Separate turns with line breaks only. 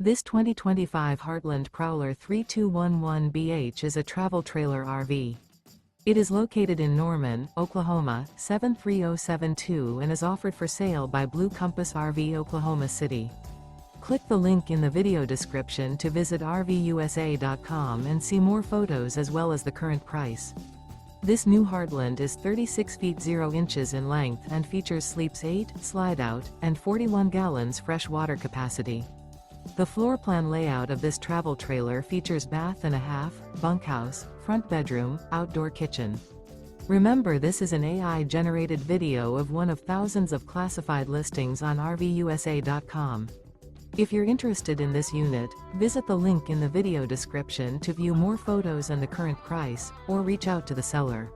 This 2025 Heartland Prowler 3211BH is a travel trailer RV. It is located in Norman, Oklahoma, 73072 and is offered for sale by Blue Compass RV Oklahoma City. Click the link in the video description to visit RVUSA.com and see more photos as well as the current price. This new Heartland is 36 feet 0 inches in length and features sleeps 8, slide-out, and 41 gallons fresh water capacity. The floor plan layout of this travel trailer features bath and a half, bunkhouse, front bedroom, outdoor kitchen. Remember, this is an AI-generated video of one of thousands of classified listings on RVUSA.com. If you're interested in this unit, visit the link in the video description to view more photos and the current price, or reach out to the seller.